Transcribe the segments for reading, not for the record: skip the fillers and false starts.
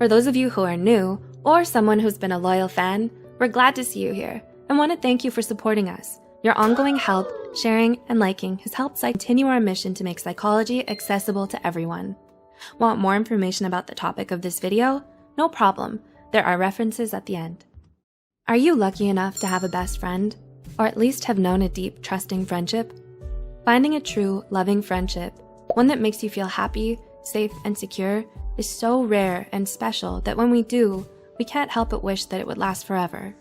For those of you who are new, or someone who's been a loyal fan, we're glad to see you here and want to thank you for supporting us. Your ongoing help, sharing, and liking has helped us continue our mission to make psychology accessible to everyone. Want more information about the topic of this video? No problem, there are references at the end. Are you lucky enough to have a best friend, or at least have known a deep, trusting friendship? Finding a true, loving friendship, one that makes you feel happy, safe, and secure, is so rare and special that when we do, we can't help but wish that it would last forever.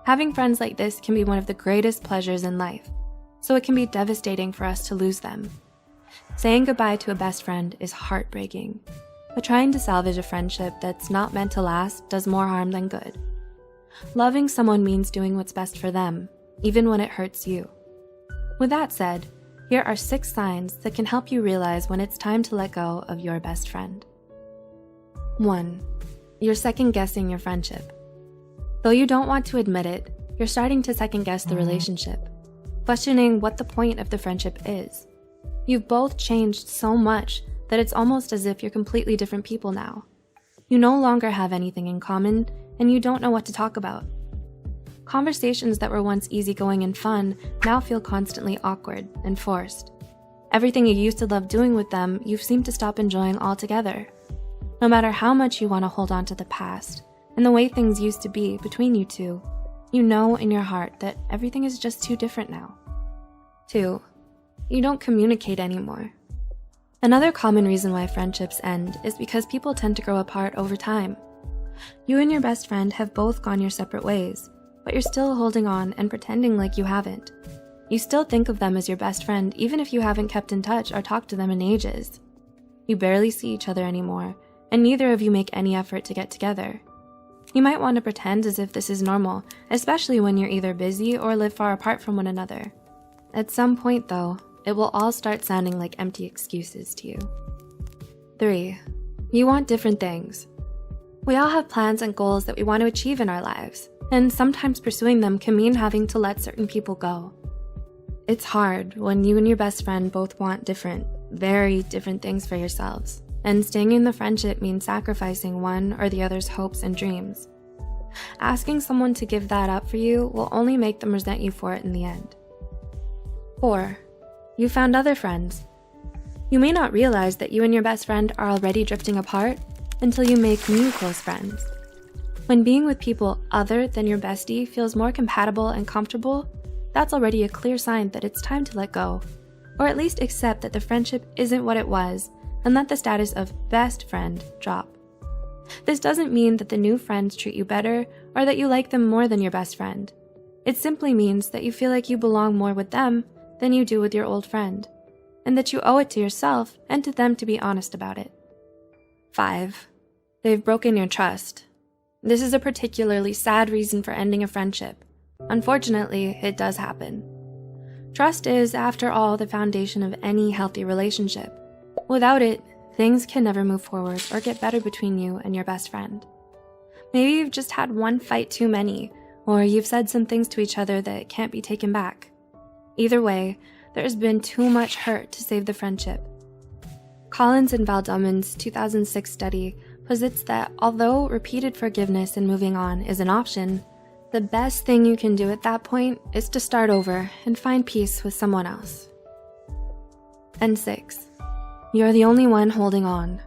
Having friends like this can be one of the greatest pleasures in life, so it can be devastating for us to lose them. Saying goodbye to a best friend is heartbreaking, but trying to salvage a friendship that's not meant to last does more harm than good. Loving someone means doing what's best for them, even when it hurts you. With that said, here are 6 signs that can help you realize when it's time to let go of your best friend. 1. You're second-guessing your friendship. Though you don't want to admit it, you're starting to second-guess the relationship, questioning what the point of the friendship is. You've both changed so much that it's almost as if you're completely different people now. You no longer have anything in common, and you don't know what to talk about. Conversations that were once easygoing and fun now feel constantly awkward and forced. Everything you used to love doing with them, you've seemed to stop enjoying altogether. No matter how much you want to hold on to the past and the way things used to be between you two, you know in your heart that everything is just too different now. 2. You don't communicate anymore. Another common reason why friendships end is because people tend to grow apart over time. You and your best friend have both gone your separate ways, but you're still holding on and pretending like you haven't. You still think of them as your best friend even if you haven't kept in touch or talked to them in ages. You barely see each other anymore, and neither of you make any effort to get together. You might want to pretend as if this is normal, especially when you're either busy or live far apart from one another. At some point though, it will all start sounding like empty excuses to you. 3. You want different things. We all have plans and goals that we want to achieve in our lives, and sometimes pursuing them can mean having to let certain people go. It's hard when you and your best friend both want different, very different things for yourselves, and staying in the friendship means sacrificing one or the other's hopes and dreams. Asking someone to give that up for you will only make them resent you for it in the end. 4. You found other friends. You may not realize that you and your best friend are already drifting apart until you make new close friends. When being with people other than your bestie feels more compatible and comfortable, that's already a clear sign that it's time to let go, or at least accept that the friendship isn't what it was and let the status of best friend drop. This doesn't mean that the new friends treat you better or that you like them more than your best friend. It simply means that you feel like you belong more with them than you do with your old friend, and that you owe it to yourself and to them to be honest about it. 5. They've broken your trust. This is a particularly sad reason for ending a friendship. Unfortunately, it does happen. Trust is, after all, the foundation of any healthy relationship. Without it, things can never move forward or get better between you and your best friend. Maybe you've just had one fight too many, or you've said some things to each other that can't be taken back. Either way, there's been too much hurt to save the friendship. Collins and Valdomen's 2006 study posits that although repeated forgiveness and moving on is an option, the best thing you can do at that point is to start over and find peace with someone else. And 6. You're the only one holding on.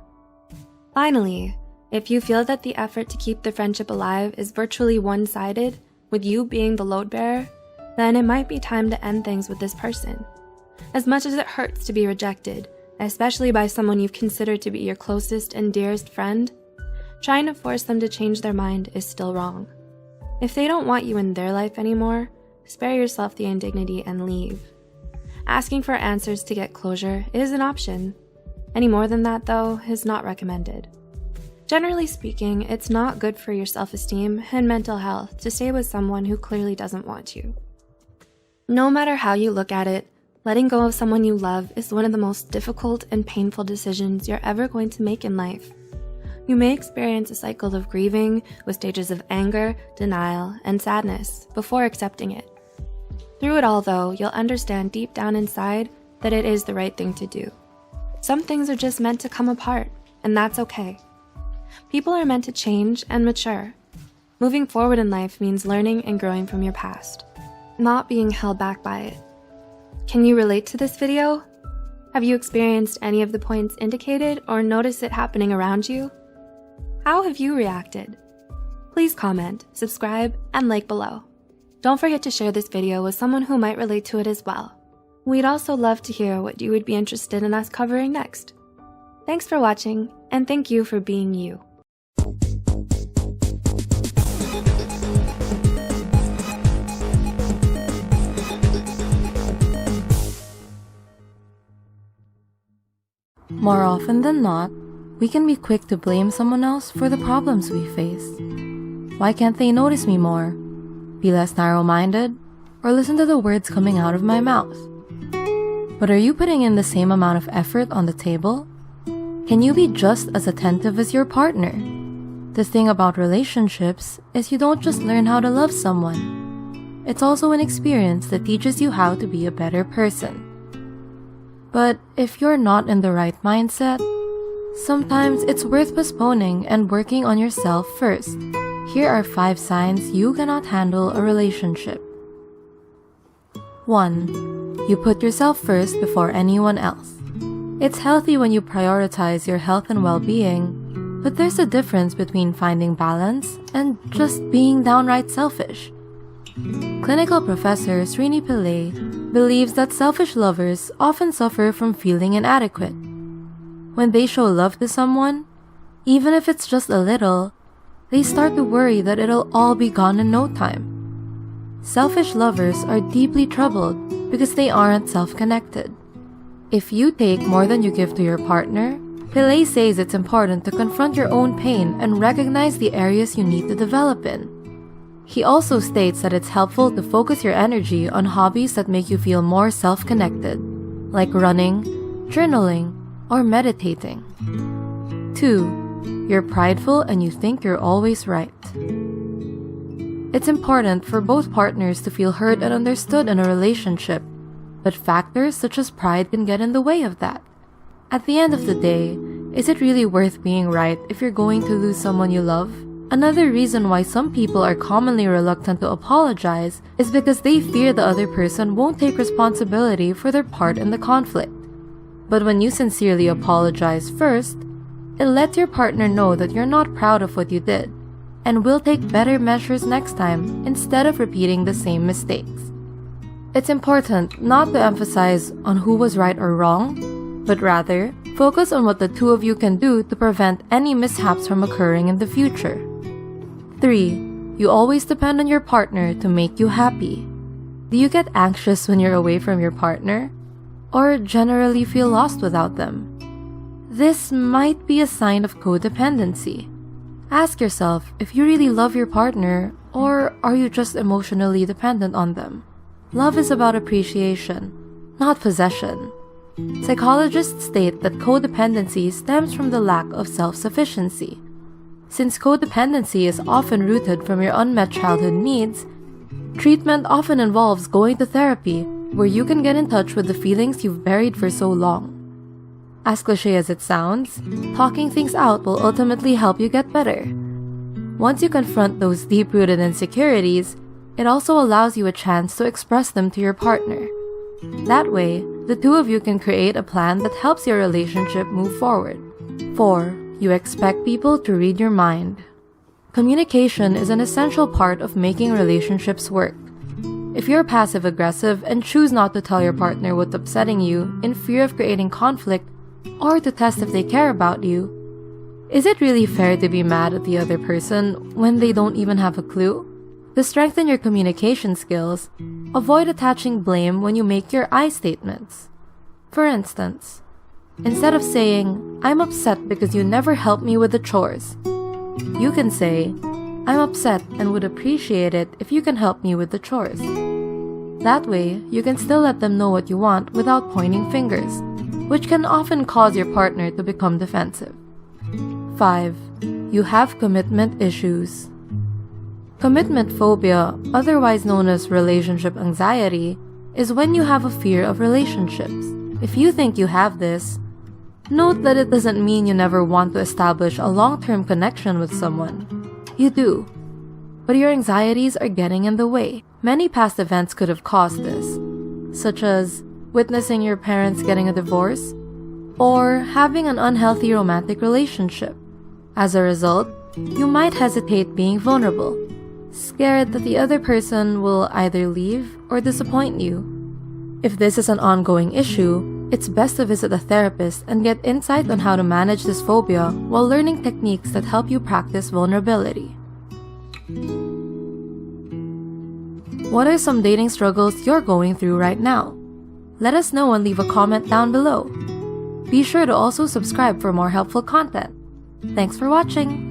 Finally, if you feel that the effort to keep the friendship alive is virtually one-sided, with you being the load bearer, then it might be time to end things with this person. As much as it hurts to be rejected, especially by someone you've considered to be your closest and dearest friend, trying to force them to change their mind is still wrong. If they don't want you in their life anymore, spare yourself the indignity and leave. Asking for answers to get closure is an option. Any more than that, though, is not recommended. Generally speaking, it's not good for your self-esteem and mental health to stay with someone who clearly doesn't want you. No matter how you look at it, letting go of someone you love is one of the most difficult and painful decisions you're ever going to make in life. You may experience a cycle of grieving with stages of anger, denial, and sadness before accepting it. Through it all, though, you'll understand deep down inside that it is the right thing to do. Some things are just meant to come apart, and that's okay. People are meant to change and mature. Moving forward in life means learning and growing from your past, not being held back by it. Can you relate to this video? Have you experienced any of the points indicated or noticed it happening around you? How have you reacted? Please comment, subscribe, and like below. Don't forget to share this video with someone who might relate to it as well. We'd also love to hear what you would be interested in us covering next. Thanks for watching, and thank you for being you. More often than not, we can be quick to blame someone else for the problems we face. Why can't they notice me more? Be less narrow-minded? Or listen to the words coming out of my mouth? But are you putting in the same amount of effort on the table? Can you be just as attentive as your partner? The thing about relationships is you don't just learn how to love someone. It's also an experience that teaches you how to be a better person. But if you're not in the right mindset, sometimes it's worth postponing and working on yourself first. Here are 5 signs you cannot handle a relationship. 1. You put yourself first before anyone else. It's healthy when you prioritize your health and well-being, but there's a difference between finding balance and just being downright selfish. Clinical professor Srini Pillai believes that selfish lovers often suffer from feeling inadequate. When they show love to someone, even if it's just a little, they start to worry that it'll all be gone in no time. Selfish lovers are deeply troubled because they aren't self-connected. If you take more than you give to your partner, Pillai says it's important to confront your own pain and recognize the areas you need to develop in. He also states that it's helpful to focus your energy on hobbies that make you feel more self-connected, like running, journaling, or meditating. 2. You're prideful and you think you're always right. It's important for both partners to feel heard and understood in a relationship, but factors such as pride can get in the way of that. At the end of the day, is it really worth being right if you're going to lose someone you love? Another reason why some people are commonly reluctant to apologize is because they fear the other person won't take responsibility for their part in the conflict. But when you sincerely apologize first, it lets your partner know that you're not proud of what you did and will take better measures next time instead of repeating the same mistakes. It's important not to emphasize on who was right or wrong, but rather focus on what the two of you can do to prevent any mishaps from occurring in the future. 3. You always depend on your partner to make you happy. Do you get anxious when you're away from your partner? Or generally feel lost without them? This might be a sign of codependency. Ask yourself if you really love your partner, or are you just emotionally dependent on them? Love is about appreciation, not possession. Psychologists state that codependency stems from the lack of self-sufficiency. Since codependency is often rooted from your unmet childhood needs, treatment often involves going to therapy where you can get in touch with the feelings you've buried for so long. As cliché as it sounds, talking things out will ultimately help you get better. Once you confront those deep-rooted insecurities, it also allows you a chance to express them to your partner. That way, the two of you can create a plan that helps your relationship move forward. 4. You expect people to read your mind. Communication is an essential part of making relationships work. If you're passive-aggressive and choose not to tell your partner what's upsetting you in fear of creating conflict or to test if they care about you, is it really fair to be mad at the other person when they don't even have a clue? To strengthen your communication skills, avoid attaching blame when you make your I statements. For instance, instead of saying, "I'm upset because you never help me with the chores," you can say, "I'm upset and would appreciate it if you can help me with the chores." That way, you can still let them know what you want without pointing fingers, which can often cause your partner to become defensive. 5. You have commitment issues. Commitment phobia, otherwise known as relationship anxiety, is when you have a fear of relationships. If you think you have this, Note that it doesn't mean you never want to establish a long-term connection with someone. You do. But your anxieties are getting in the way. Many past events could have caused this, such as witnessing your parents getting a divorce or having an unhealthy romantic relationship. As a result, you might hesitate being vulnerable, scared that the other person will either leave or disappoint you. If this is an ongoing issue, it's best to visit a therapist and get insight on how to manage this phobia while learning techniques that help you practice vulnerability. What are some dating struggles you're going through right now? Let us know and leave a comment down below. Be sure to also subscribe for more helpful content. Thanks for watching!